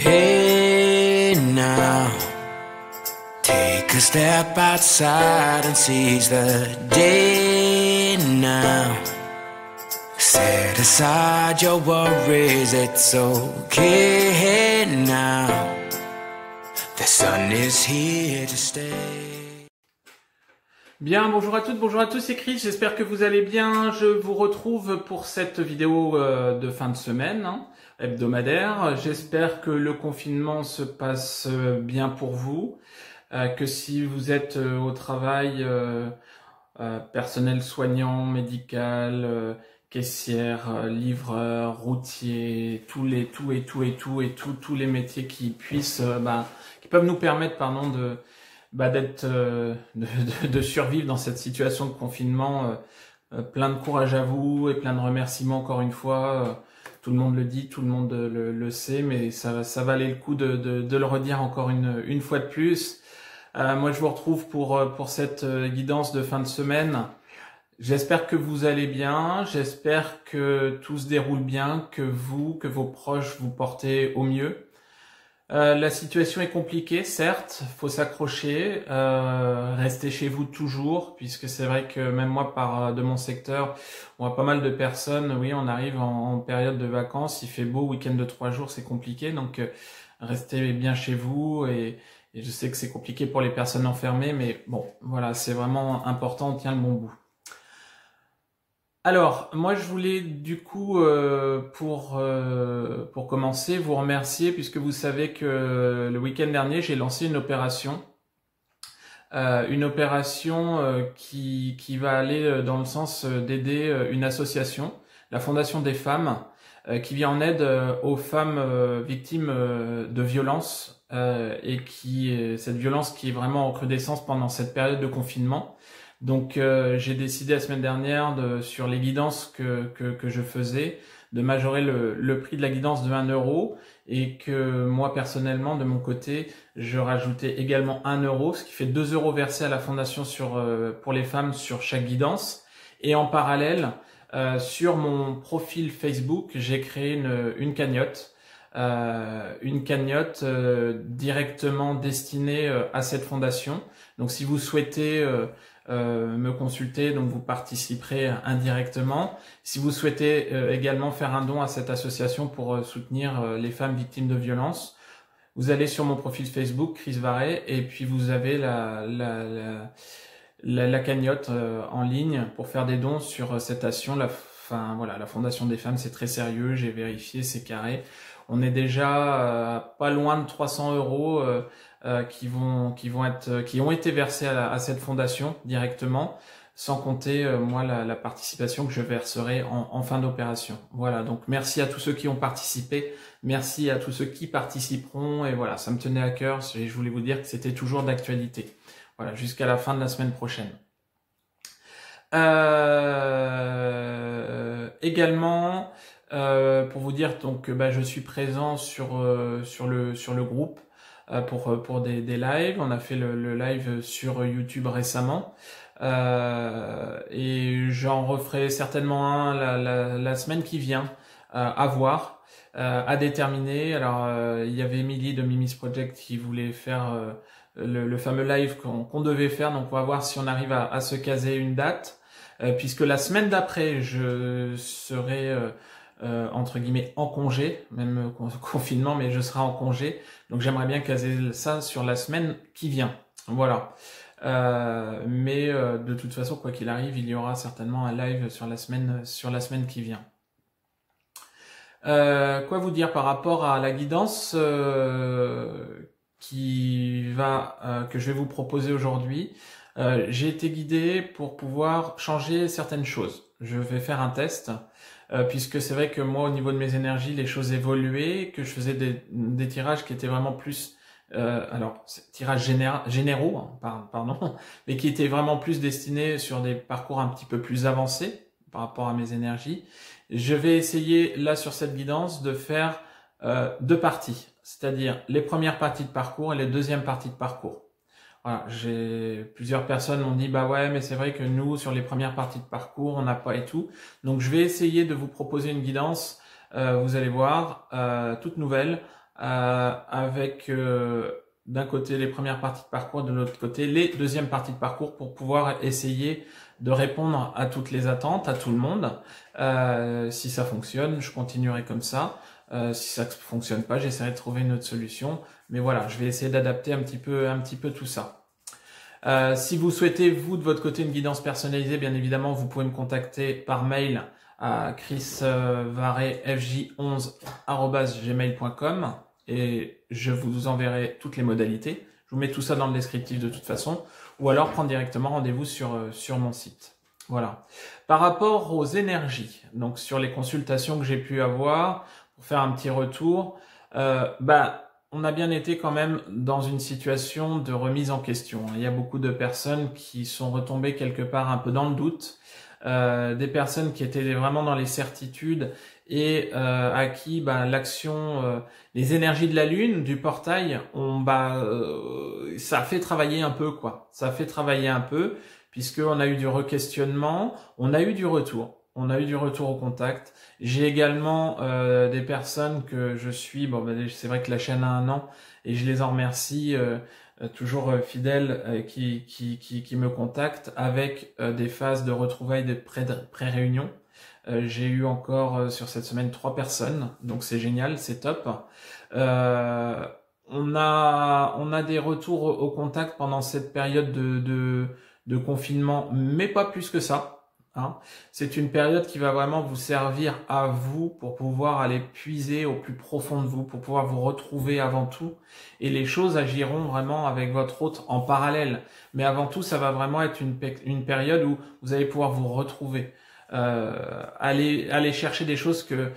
Hey now, take a step outside and seize the day now. Set aside your worries, it's okay now. The sun is here to stay. Bien, bonjour à toutes, bonjour à tous, c'est Chris, j'espère que vous allez bien. Je vous retrouve pour cette vidéo de fin de semaine, hebdomadaire. J'espère que le confinement se passe bien pour vous, que si vous êtes au travail, personnel soignant, médical, caissière, livreur, routier, tous les métiers qui puissent, qui peuvent nous permettre, de survivre dans cette situation de confinement. Plein de courage à vous et plein de remerciements encore une fois. Tout le monde le dit, tout le monde le sait, mais ça valait le coup de le redire encore une fois de plus. Moi, je vous retrouve pour cette guidance de fin de semaine. J'espère que vous allez bien, j'espère que tout se déroule bien, que vos proches vous portez au mieux. La situation est compliquée, certes, faut s'accrocher, restez chez vous toujours, puisque c'est vrai que même moi, de mon secteur, on voit pas mal de personnes, oui, on arrive en période de vacances, il fait beau, week-end de 3 jours, c'est compliqué, donc restez bien chez vous, et je sais que c'est compliqué pour les personnes enfermées, mais bon, voilà, c'est vraiment important, on tient le bon bout. Alors, moi je voulais du coup, pour commencer, vous remercier puisque vous savez que le week-end dernier, j'ai lancé une opération qui va aller dans le sens d'aider une association, la Fondation des femmes, qui vient en aide aux femmes victimes de violences et cette violence qui est vraiment en recrudescence pendant cette période de confinement. Donc j'ai décidé la semaine dernière sur les guidances que je faisais de majorer le prix de la guidance de 1 € et que moi personnellement de mon côté je rajoutais également 1 €, ce qui fait 2 € versés à la fondation pour les femmes sur chaque guidance. Et en parallèle sur mon profil Facebook j'ai créé une cagnotte. Directement destinée à cette fondation. Donc si vous souhaitez me consulter, donc vous participerez indirectement. Si vous souhaitez également faire un don à cette association pour soutenir les femmes victimes de violences, vous allez sur mon profil Facebook, Chris Varret, et puis vous avez la cagnotte en ligne pour faire des dons sur cette action. La Fondation des femmes, c'est très sérieux, j'ai vérifié, c'est carré. On est déjà pas loin de 300 € qui ont été versés à cette fondation directement, sans compter moi la participation que je verserai en fin d'opération. Voilà, donc merci à tous ceux qui ont participé, merci à tous ceux qui participeront, et voilà, ça me tenait à cœur et je voulais vous dire que c'était toujours d'actualité. Voilà, jusqu'à la fin de la semaine prochaine. Également, pour vous dire donc je suis présent sur le groupe pour des lives. On a fait le live sur YouTube récemment et j'en referai certainement un la semaine qui vient, à voir, à déterminer. Alors il y avait Emily de Mimi's Project qui voulait faire le fameux live qu'on devait faire, donc on va voir si on arrive à se caser une date, puisque la semaine d'après je serai entre guillemets en congé, même confinement, mais je serai en congé, donc j'aimerais bien caser ça sur la semaine qui vient. Voilà. Mais de toute façon, quoi qu'il arrive, il y aura certainement un live sur la semaine qui vient. Quoi vous dire par rapport à la guidance que je vais vous proposer aujourd'hui. J'ai été guidé pour pouvoir changer certaines choses. Je vais faire un test, puisque c'est vrai que moi, au niveau de mes énergies, les choses évoluaient, que je faisais des tirages qui étaient vraiment plus, tirages généraux, pardon, mais qui étaient vraiment plus destinés sur des parcours un petit peu plus avancés par rapport à mes énergies. Je vais essayer, là, sur cette guidance, de faire 2 parties, c'est-à-dire les premières parties de parcours et les deuxièmes parties de parcours. Voilà, plusieurs personnes m'ont dit bah ouais, mais c'est vrai que nous sur les premières parties de parcours on n'a pas et tout. Donc je vais essayer de vous proposer une guidance, vous allez voir, toute nouvelle, avec d'un côté les premières parties de parcours, de l'autre côté les deuxièmes parties de parcours pour pouvoir essayer de répondre à toutes les attentes, à tout le monde. Si ça fonctionne, je continuerai comme ça. Si ça ne fonctionne pas, j'essaierai de trouver une autre solution. Mais voilà, je vais essayer d'adapter un petit peu tout ça. Si vous souhaitez, vous, de votre côté, une guidance personnalisée, bien évidemment, vous pouvez me contacter par mail à chrisvarefj11@gmail.com et je vous enverrai toutes les modalités. Je vous mets tout ça dans le descriptif de toute façon, ou alors prendre directement rendez-vous sur mon site. Voilà. Par rapport aux énergies, donc sur les consultations que j'ai pu avoir, pour faire un petit retour, on a bien été quand même dans une situation de remise en question. Il y a beaucoup de personnes qui sont retombées quelque part un peu dans le doute, des personnes qui étaient vraiment dans les certitudes et à qui l'action, les énergies de la lune, du portail, ça a fait travailler un peu quoi. Ça a fait travailler un peu puisqu'on a eu du re-questionnement, on a eu du retour. On a eu du retour au contact. J'ai également des personnes que je suis. C'est vrai que la chaîne a 1 an et je les en remercie toujours fidèles qui me contactent avec des phases de retrouvailles de pré-réunion. J'ai eu encore sur cette semaine 3 personnes, donc c'est génial, c'est top. On a des retours au contact pendant cette période de confinement, mais pas plus que ça. C'est une période qui va vraiment vous servir à vous pour pouvoir aller puiser au plus profond de vous, pour pouvoir vous retrouver avant tout. Et les choses agiront vraiment avec votre hôte en parallèle. Mais avant tout, ça va vraiment être une période où vous allez pouvoir vous retrouver. Aller chercher des choses que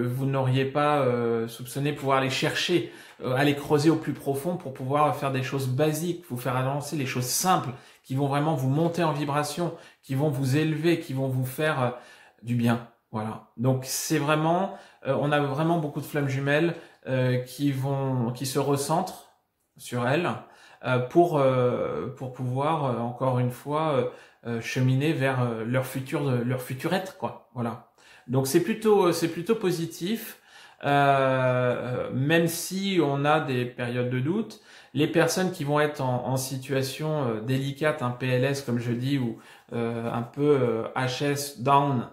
vous n'auriez pas soupçonné, pouvoir aller chercher, aller creuser au plus profond pour pouvoir faire des choses basiques, vous faire avancer les choses simples qui vont vraiment vous monter en vibration, qui vont vous élever, qui vont vous faire du bien. Voilà. Donc c'est vraiment, on a vraiment beaucoup de flammes jumelles qui se recentrent sur elles pour pouvoir encore une fois cheminer vers leur futur être quoi. Voilà. Donc c'est plutôt positif, même si on a des périodes de doute. Les personnes qui vont être en situation délicate, un PLS comme je dis, ou un peu HS down,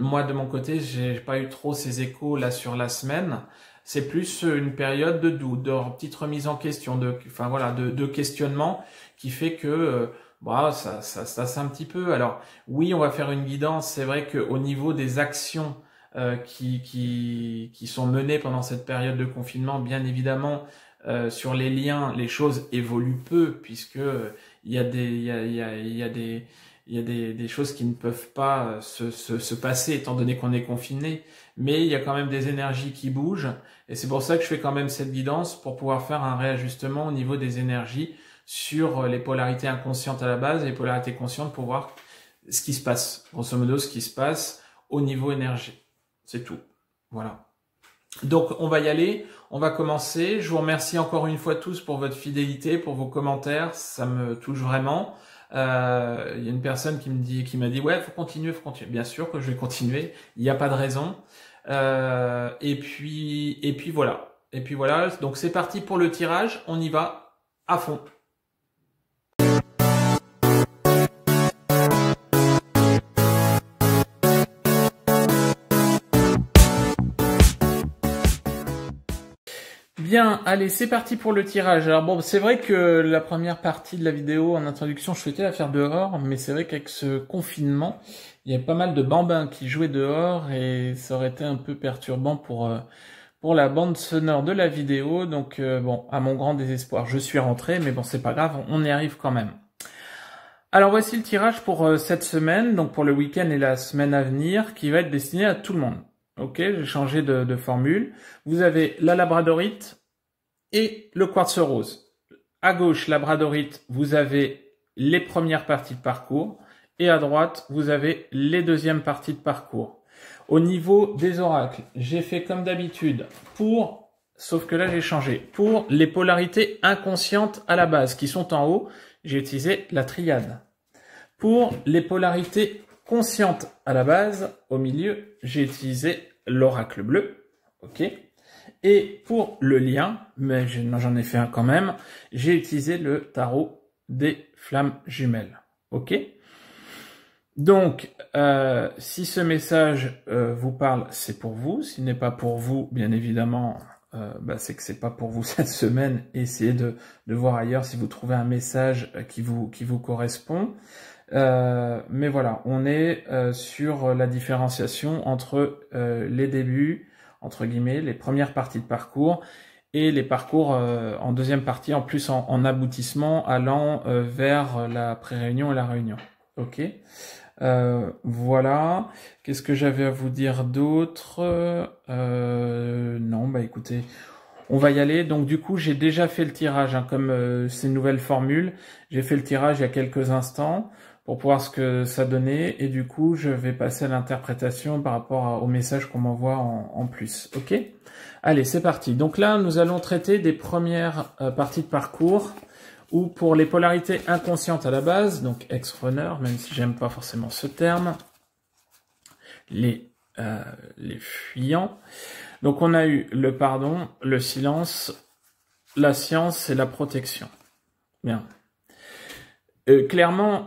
moi de mon côté, j'ai pas eu trop ces échos là sur la semaine. C'est plus une période de doute, de petite remise en question, de questionnement qui fait que ça c'est un petit peu. Alors oui, on va faire une guidance. C'est vrai qu'au niveau des actions qui sont menées pendant cette période de confinement, bien évidemment, sur les liens, les choses évoluent peu puisque il y a des choses qui ne peuvent pas se passer étant donné qu'on est confiné, mais il y a quand même des énergies qui bougent et c'est pour ça que je fais quand même cette guidance pour pouvoir faire un réajustement au niveau des énergies sur les polarités inconscientes à la base et les polarités conscientes pour voir ce qui se passe, grosso modo ce qui se passe au niveau énergie. C'est tout. Voilà. Donc on va y aller, on va commencer. Je vous remercie encore une fois tous pour votre fidélité, pour vos commentaires, ça me touche vraiment. Il y a une personne qui m'a dit ouais, faut continuer. Bien sûr que je vais continuer, il n'y a pas de raison. Et puis voilà. Donc c'est parti pour le tirage, on y va à fond. Bien, allez, c'est parti pour le tirage. Alors bon, c'est vrai que la première partie de la vidéo en introduction, je souhaitais la faire dehors, mais c'est vrai qu'avec ce confinement, il y a pas mal de bambins qui jouaient dehors et ça aurait été un peu perturbant pour la bande sonore de la vidéo. Donc bon, à mon grand désespoir, je suis rentré, mais bon, c'est pas grave, on y arrive quand même. Alors voici le tirage pour cette semaine, donc pour le week-end et la semaine à venir, qui va être destiné à tout le monde. Ok, j'ai changé de formule. Vous avez la labradorite et le quartz rose. À gauche, labradorite, vous avez les premières parties de parcours. Et à droite, vous avez les deuxièmes parties de parcours. Au niveau des oracles, j'ai fait comme d'habitude sauf que là j'ai changé, pour les polarités inconscientes à la base, qui sont en haut, j'ai utilisé la triade. Pour les polarités conscientes à la base, au milieu, j'ai utilisé l'oracle bleu. Ok. Et pour le lien, mais j'en ai fait un quand même, j'ai utilisé le tarot des flammes jumelles. Ok? Donc, si ce message vous parle, c'est pour vous. S'il n'est pas pour vous, bien évidemment, c'est que c'est pas pour vous cette semaine. Essayez de voir ailleurs si vous trouvez un message qui vous correspond. Mais voilà, on est sur la différenciation entre les débuts, entre guillemets, les premières parties de parcours et les parcours en deuxième partie, en plus en aboutissement, allant vers la pré-réunion et la réunion. Ok. Voilà. Qu'est-ce que j'avais à vous dire d'autre? Non, écoutez, on va y aller. Donc du coup, j'ai déjà fait le tirage, hein, comme c'est une nouvelle formule. J'ai fait le tirage il y a quelques instants pour voir ce que ça donnait. Et du coup, je vais passer à l'interprétation par rapport au message qu'on m'envoie en plus. Ok? Allez, c'est parti. Donc là, nous allons traiter des premières parties de parcours ou pour les polarités inconscientes à la base, donc ex-runner, même si j'aime pas forcément ce terme, les fuyants. Donc on a eu le pardon, le silence, la science et la protection. Bien. Clairement,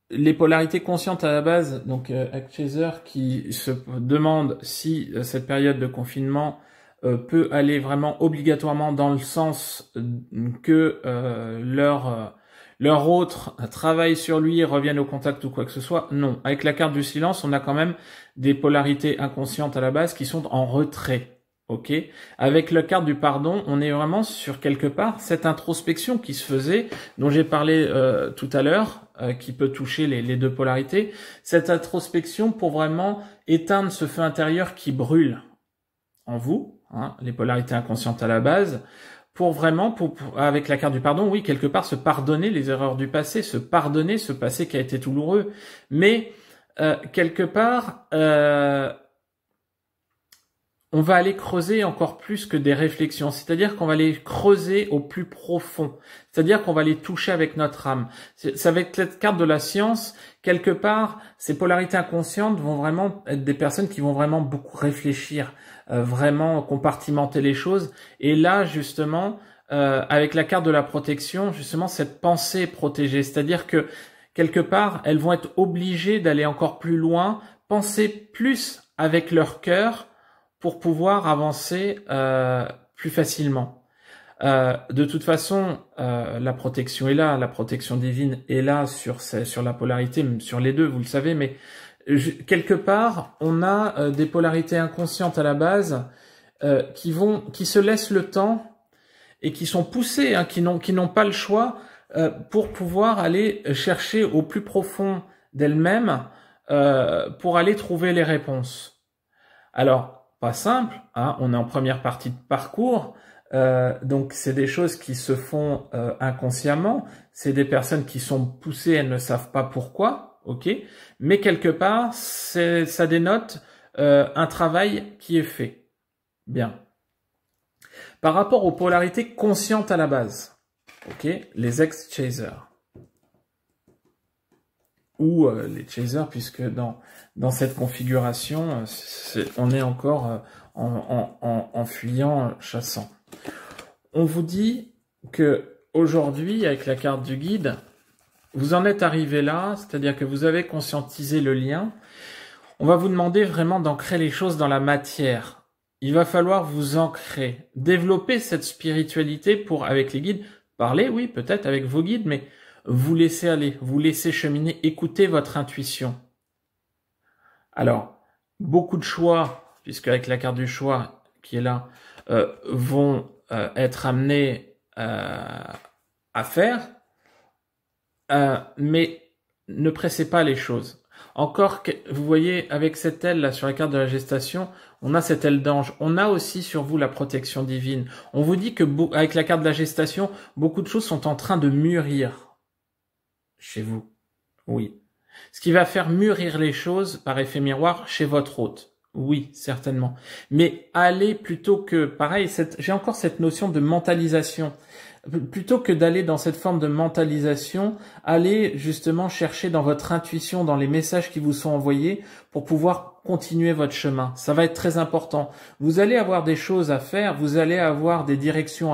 les polarités conscientes à la base, donc Chaser qui se demande si cette période de confinement peut aller vraiment obligatoirement dans le sens que leur autre travaille sur lui, revienne au contact ou quoi que ce soit. Non. Avec la carte du silence, on a quand même des polarités inconscientes à la base qui sont en retrait. Ok. Avec la carte du pardon, on est vraiment sur quelque part cette introspection qui se faisait, dont j'ai parlé tout à l'heure, qui peut toucher les deux polarités. Cette introspection pour vraiment éteindre ce feu intérieur qui brûle en vous, hein, les polarités inconscientes à la base, pour vraiment, avec la carte du pardon, oui, quelque part se pardonner les erreurs du passé, se pardonner ce passé qui a été douloureux, mais quelque part, on va aller creuser encore plus que des réflexions, c'est-à-dire qu'on va aller creuser au plus profond, c'est-à-dire qu'on va les toucher avec notre âme. C'est avec cette carte de la science, quelque part, ces polarités inconscientes vont vraiment être des personnes qui vont vraiment beaucoup réfléchir, vraiment compartimenter les choses. Et là, justement, avec la carte de la protection, justement, cette pensée protégée, c'est-à-dire que quelque part, elles vont être obligées d'aller encore plus loin, penser plus avec leur cœur, pour pouvoir avancer plus facilement. De toute façon, la protection est là, la protection divine est là sur la polarité, sur les deux, vous le savez, mais quelque part, on a des polarités inconscientes à la base qui se laissent le temps et qui sont poussées, hein, qui n'ont pas le choix pour pouvoir aller chercher au plus profond d'elles-mêmes pour aller trouver les réponses. Alors, pas simple, hein, on est en première partie de parcours, donc c'est des choses qui se font inconsciemment, c'est des personnes qui sont poussées, elles ne savent pas pourquoi, ok, mais quelque part, ça dénote un travail qui est fait. Bien. Par rapport aux polarités conscientes à la base, ok, les ex-chasers, ou les chasers, puisque dans cette configuration, on est encore en fuyant, chassant. On vous dit que aujourd'hui, avec la carte du guide, vous en êtes arrivé là, c'est-à-dire que vous avez conscientisé le lien. On va vous demander vraiment d'ancrer les choses dans la matière. Il va falloir vous ancrer, développer cette spiritualité pour, avec les guides, parler, oui, peut-être avec vos guides, mais vous laissez aller, vous laissez cheminer, écoutez votre intuition. Alors, beaucoup de choix, puisque avec la carte du choix qui est là, vont être amenés à faire, mais ne pressez pas les choses. Encore, vous voyez, avec cette aile là sur la carte de la gestation, on a cette aile d'ange. On a aussi sur vous la protection divine. On vous dit que avec la carte de la gestation, beaucoup de choses sont en train de mûrir chez vous. Oui. Ce qui va faire mûrir les choses par effet miroir chez votre hôte. Oui, certainement. Mais allez plutôt que, pareil, j'ai encore cette notion de mentalisation. plutôt que d'aller dans cette forme de mentalisation, allez justement chercher dans votre intuition, dans les messages qui vous sont envoyés pour pouvoir continuer votre chemin. Ça va être très important. Vous allez avoir des choses à faire, vous allez avoir des directions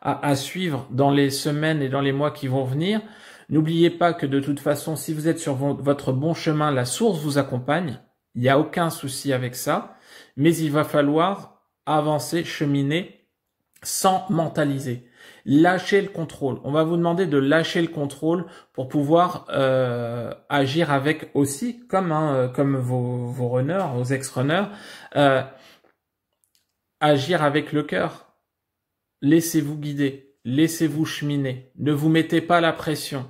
à suivre dans les semaines et dans les mois qui vont venir. N'oubliez pas que de toute façon, si vous êtes sur votre bon chemin, la source vous accompagne. Il n'y a aucun souci avec ça. Mais il va falloir avancer, cheminer sans mentaliser. Lâchez le contrôle. On va vous demander de lâcher le contrôle pour pouvoir agir avec aussi, comme vos runners, vos ex-runners, agir avec le cœur. Laissez-vous guider, laissez-vous cheminer. Ne vous mettez pas la pression.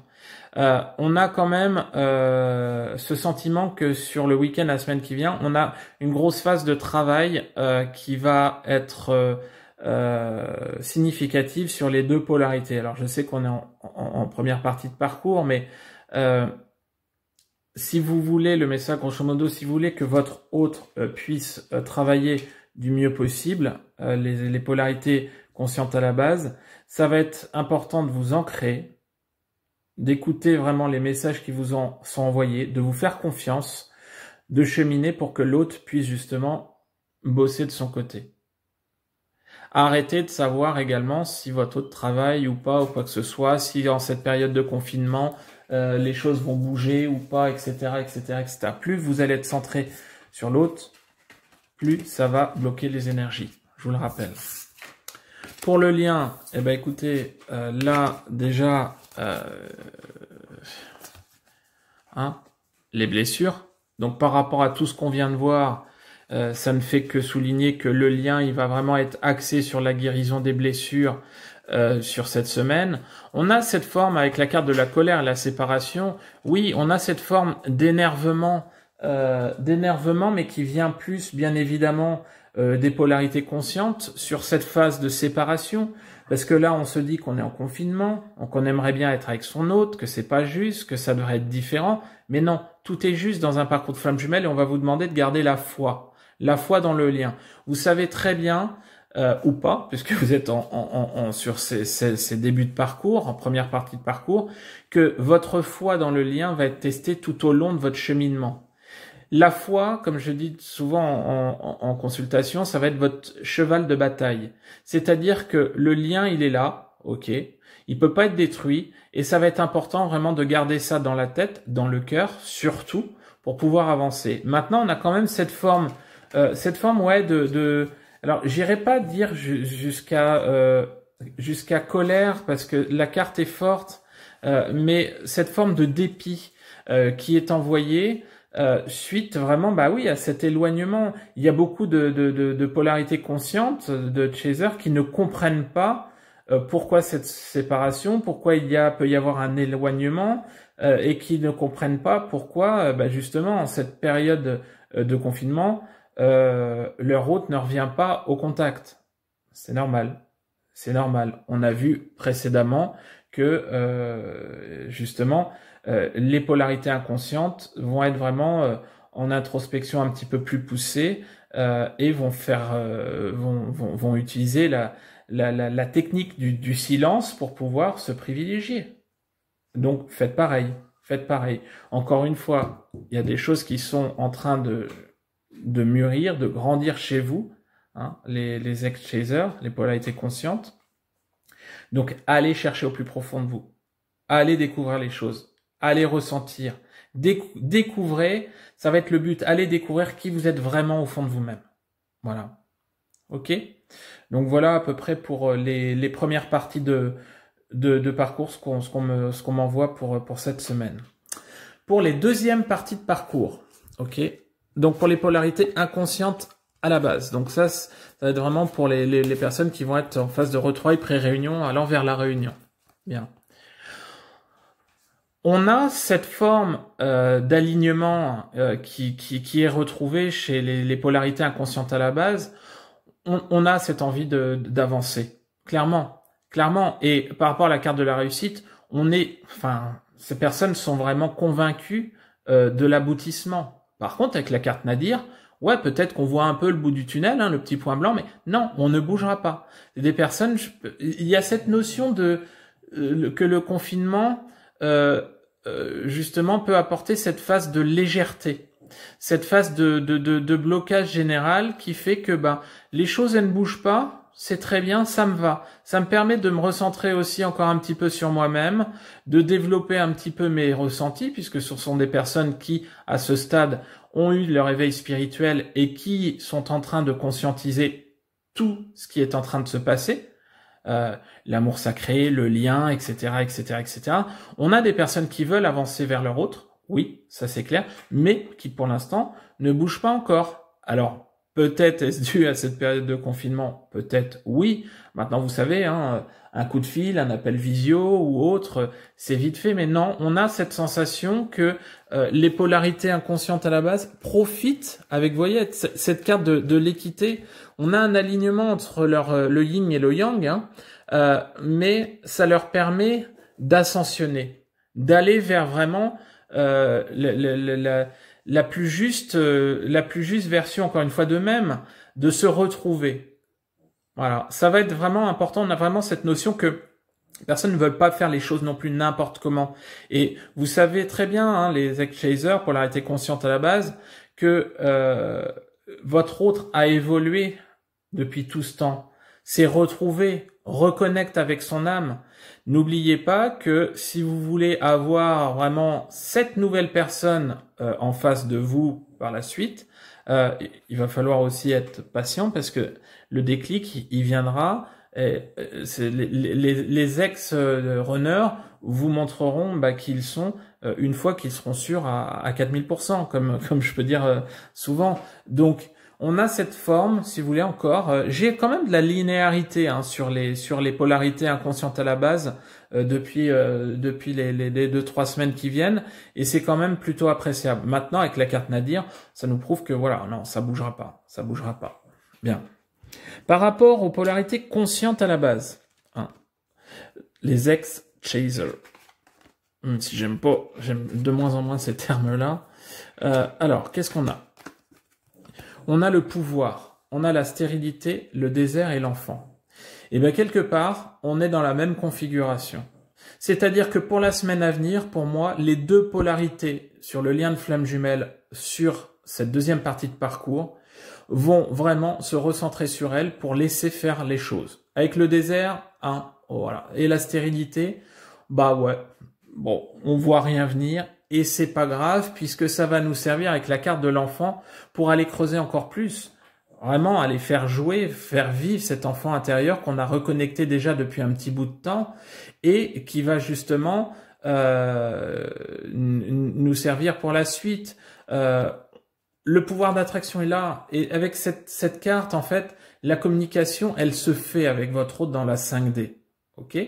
On a quand même ce sentiment que sur le week-end, la semaine qui vient, on a une grosse phase de travail qui va être significative sur les deux polarités. Alors je sais qu'on est en première partie de parcours, mais si vous voulez, le message grosso modo, si vous voulez que votre hôte puisse travailler du mieux possible, les polarités conscientes à la base, ça va être important de vous ancrer, d'écouter vraiment les messages qui vous sont envoyés, de vous faire confiance, de cheminer pour que l'hôte puisse justement bosser de son côté. Arrêtez de savoir également si votre hôte travaille ou pas, ou quoi que ce soit, si en cette période de confinement, les choses vont bouger ou pas, etc., etc., etc. Plus vous allez être centré sur l'hôte, plus ça va bloquer les énergies. Je vous le rappelle. Pour le lien, eh ben écoutez, là déjà, les blessures. Donc par rapport à tout ce qu'on vient de voir, ça ne fait que souligner que le lien, il va vraiment être axé sur la guérison des blessures sur cette semaine. On a cette forme avec la carte de la colère et la séparation. Oui, on a cette forme d'énervement, mais qui vient plus, bien évidemment, des polarités conscientes sur cette phase de séparation. Parce que là, on se dit qu'on est en confinement, qu'on aimerait bien être avec son hôte, que c'est pas juste, que ça devrait être différent. Mais non, tout est juste dans un parcours de flamme jumelle et on va vous demander de garder la foi dans le lien. Vous savez très bien, ou pas, puisque vous êtes sur ces débuts de parcours, en première partie de parcours, que votre foi dans le lien va être testée tout au long de votre cheminement. La foi, comme je dis souvent en consultation, ça va être votre cheval de bataille. C'est-à-dire que le lien, il est là, ok, il peut pas être détruit, et ça va être important vraiment de garder ça dans la tête, dans le cœur, surtout, pour pouvoir avancer. Maintenant, on a quand même cette forme, ouais, alors, j'irai pas dire jusqu'à colère, parce que la carte est forte, mais cette forme de dépit qui est envoyée, suite vraiment, bah oui, à cet éloignement. Il y a beaucoup de polarités conscientes, de chasers qui ne comprennent pas pourquoi cette séparation, pourquoi peut y avoir un éloignement, et qui ne comprennent pas pourquoi, justement, en cette période de confinement, leur hôte ne revient pas au contact. C'est normal. C'est normal. On a vu précédemment que, justement, les polarités inconscientes vont être vraiment en introspection un petit peu plus poussée et vont utiliser la technique du silence pour pouvoir se privilégier. Donc faites pareil. Encore une fois, il y a des choses qui sont en train de mûrir, de grandir chez vous, les ex-chasers, les polarités conscientes. Donc allez chercher au plus profond de vous. Allez découvrir les choses. Allez ressentir, découvrez, ça va être le but, allez découvrir qui vous êtes vraiment au fond de vous-même. Voilà. Ok? Donc voilà à peu près pour les premières parties de parcours, ce qu'on m'envoie pour cette semaine. Pour les deuxièmes parties de parcours, ok? Donc pour les polarités inconscientes à la base. Donc ça va être vraiment pour les personnes qui vont être en phase de retrouvailles pré-réunion, allant vers la réunion. Bien. On a cette forme d'alignement qui est retrouvée chez les polarités inconscientes à la base. On a cette envie d'avancer, clairement. Et par rapport à la carte de la réussite, ces personnes sont vraiment convaincues de l'aboutissement. Par contre, avec la carte Nadir, ouais, peut-être qu'on voit un peu le bout du tunnel, hein, le petit point blanc, mais non, on ne bougera pas. Des personnes, il y a cette notion de que le confinement, justement, peut apporter cette phase de légèreté, cette phase de blocage général qui fait que les choses elles ne bougent pas. C'est très bien, ça me va. Ça me permet de me recentrer aussi encore un petit peu sur moi-même, de développer un petit peu mes ressentis, puisque ce sont des personnes qui, à ce stade, ont eu leur éveil spirituel et qui sont en train de conscientiser tout ce qui est en train de se passer. L'amour sacré, le lien, etc., etc., etc. On a des personnes qui veulent avancer vers leur autre, oui, ça c'est clair, mais qui pour l'instant ne bougent pas encore. Alors, peut-être est-ce dû à cette période de confinement? Peut-être oui. Maintenant, vous savez, hein, un coup de fil, un appel visio ou autre, c'est vite fait. Mais non, on a cette sensation que les polarités inconscientes à la base profitent avec, vous voyez, cette carte de l'équité. On a un alignement entre le yin et le yang, hein, mais ça leur permet d'ascensionner, d'aller vers vraiment la plus juste version, encore une fois, d'eux-mêmes, de se retrouver. Voilà, ça va être vraiment important. On a vraiment cette notion que personne ne veut pas faire les choses non plus n'importe comment. Et vous savez très bien, hein, les ex-chasers, polarité consciente à la base, que votre autre a évolué depuis tout ce temps, s'est retrouvé, reconnecte avec son âme. N'oubliez pas que si vous voulez avoir vraiment cette nouvelle personne en face de vous par la suite, il va falloir aussi être patient parce que le déclic, il viendra. Les ex-runners vous montreront qu'ils sont, une fois qu'ils seront sûrs à 4000%, comme je peux dire souvent. Donc, on a cette forme, si vous voulez encore. J'ai quand même de la linéarité hein, sur les polarités inconscientes à la base depuis les 2-3 semaines qui viennent, et c'est quand même plutôt appréciable. Maintenant, avec la carte Nadir, ça nous prouve que voilà, non, ça bougera pas. Bien. Par rapport aux polarités conscientes à la base, hein, les ex-chasers. Si j'aime de moins en moins ces termes-là. Alors, qu'est-ce qu'on a? On a le pouvoir, on a la stérilité, le désert et l'enfant. Et bien quelque part, on est dans la même configuration. C'est-à-dire que pour la semaine à venir, pour moi, les deux polarités sur le lien de flamme jumelle sur cette deuxième partie de parcours vont vraiment se recentrer sur elle pour laisser faire les choses. Avec le désert, hein, voilà. Et la stérilité, ouais, bon, on voit rien venir. Et c'est pas grave puisque ça va nous servir avec la carte de l'enfant pour aller creuser encore plus. Vraiment aller faire jouer, faire vivre cet enfant intérieur qu'on a reconnecté déjà depuis un petit bout de temps et qui va justement nous servir pour la suite. Le pouvoir d'attraction est là et avec cette carte en fait, la communication elle se fait avec votre hôte dans la 5D. Ok.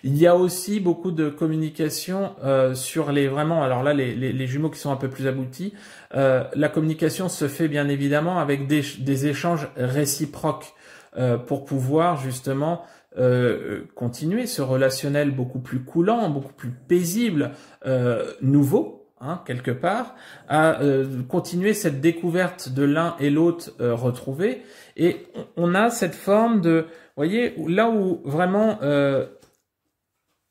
Il y a aussi beaucoup de communication sur alors là les jumeaux qui sont un peu plus aboutis. La communication se fait bien évidemment avec des échanges réciproques pour pouvoir justement continuer ce relationnel beaucoup plus coulant, beaucoup plus paisible, nouveau. Hein, quelque part, à continuer cette découverte de l'un et l'autre retrouvés. Et on a cette forme de, vous voyez, là où vraiment,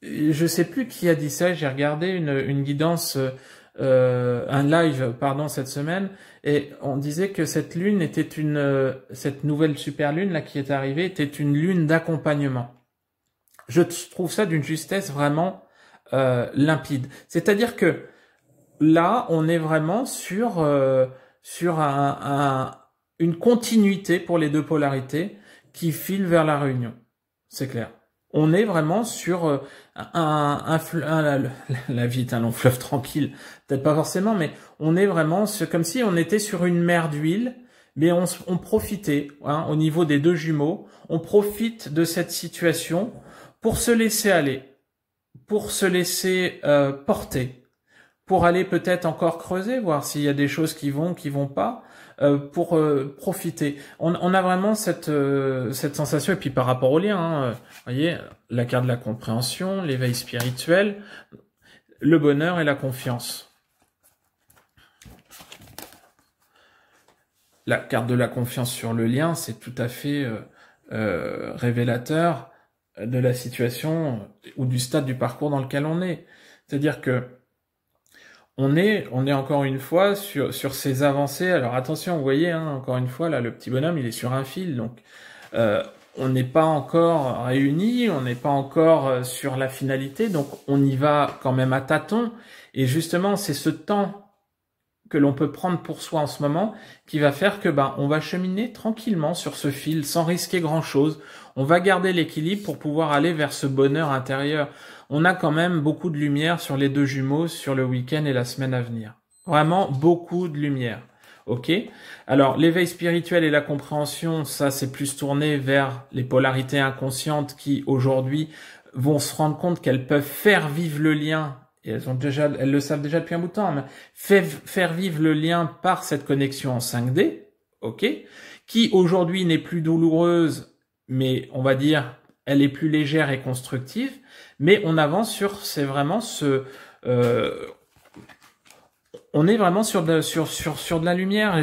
je sais plus qui a dit ça, j'ai regardé une guidance, un live, pardon, cette semaine, et on disait que cette lune était cette nouvelle super lune là qui est arrivée était une lune d'accompagnement. Je trouve ça d'une justesse vraiment limpide. C'est-à-dire que là, on est vraiment sur une continuité pour les deux polarités qui filent vers la réunion. C'est clair. On est vraiment sur la vie est un long fleuve tranquille. Peut-être pas forcément, mais on est vraiment comme si on était sur une mer d'huile, mais on profitait, hein, au niveau des deux jumeaux, on profite de cette situation pour se laisser aller, pour se laisser porter. Pour aller peut-être encore creuser, voir s'il y a des choses qui vont pas, pour profiter. On a vraiment cette sensation, et puis par rapport au lien, hein, voyez, la carte de la compréhension, l'éveil spirituel, le bonheur et la confiance. la carte de la confiance sur le lien, c'est tout à fait révélateur de la situation ou du stade du parcours dans lequel on est. C'est-à-dire que on est encore une fois sur ces avancées. Alors attention, vous voyez, hein, encore une fois, là, le petit bonhomme, il est sur un fil, donc on n'est pas encore réunis, on n'est pas encore sur la finalité, donc on y va quand même à tâtons. Et justement, c'est ce temps que l'on peut prendre pour soi en ce moment qui va faire que on va cheminer tranquillement sur ce fil sans risquer grand-chose. On va garder l'équilibre pour pouvoir aller vers ce bonheur intérieur. On a quand même beaucoup de lumière sur les deux jumeaux sur le week-end et la semaine à venir. Vraiment beaucoup de lumière. Ok. Alors l'éveil spirituel et la compréhension, ça c'est plus tourné vers les polarités inconscientes qui aujourd'hui vont se rendre compte qu'elles peuvent faire vivre le lien. Et elles le savent déjà depuis un bout de temps, mais faire vivre le lien par cette connexion en 5D, ok, qui aujourd'hui n'est plus douloureuse, mais on va dire, elle est plus légère et constructive, mais on avance c'est vraiment on est vraiment sur de la lumière.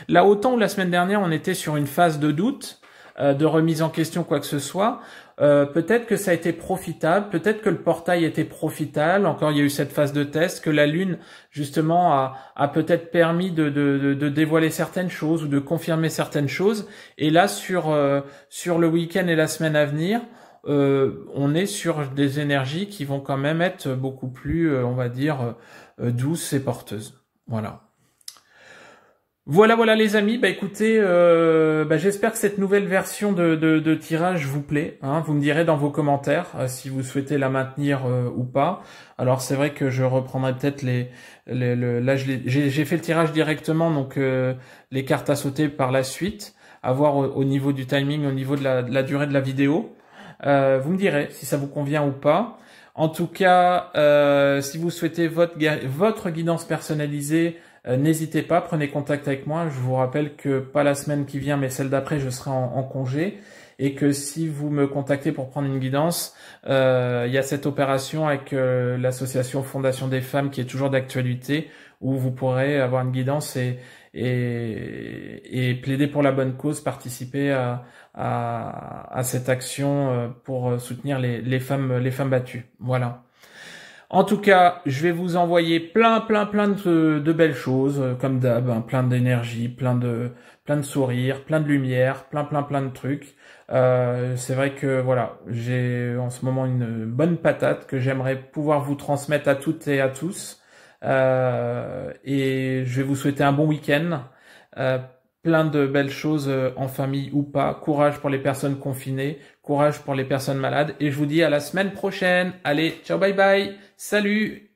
Là, autant où la semaine dernière, on était sur une phase de doute, de remise en question, quoi que ce soit, peut-être que ça a été profitable, peut-être que le portail était profitable, encore il y a eu cette phase de test, que la Lune, justement, a peut-être permis de dévoiler certaines choses ou de confirmer certaines choses. Et là, sur le week-end et la semaine à venir, on est sur des énergies qui vont quand même être beaucoup plus, on va dire, douces et porteuses. Voilà. Voilà les amis, écoutez, j'espère que cette nouvelle version de tirage vous plaît, hein. Vous me direz dans vos commentaires si vous souhaitez la maintenir ou pas. Alors c'est vrai que je reprendrai peut-être là j'ai fait le tirage directement, donc les cartes à sauter par la suite, à voir au niveau du timing, au niveau de la durée de la vidéo. Vous me direz si ça vous convient ou pas. En tout cas, si vous souhaitez votre guidance personnalisée, n'hésitez pas, prenez contact avec moi. Je vous rappelle que pas la semaine qui vient, mais celle d'après, je serai en congé. Et que si vous me contactez pour prendre une guidance, il y a cette opération avec l'association Fondation des Femmes qui est toujours d'actualité, où vous pourrez avoir une guidance et plaider pour la bonne cause, participer à cette action pour soutenir les femmes battues. Voilà. En tout cas, je vais vous envoyer plein de belles choses, comme d'hab, hein, plein d'énergie, plein de sourires, plein de lumière, plein de trucs. C'est vrai que voilà, j'ai en ce moment une bonne patate que j'aimerais pouvoir vous transmettre à toutes et à tous. Et je vais vous souhaiter un bon week-end, plein de belles choses en famille ou pas. Courage pour les personnes confinées, courage pour les personnes malades. Et je vous dis à la semaine prochaine. Allez, ciao, bye bye. Salut.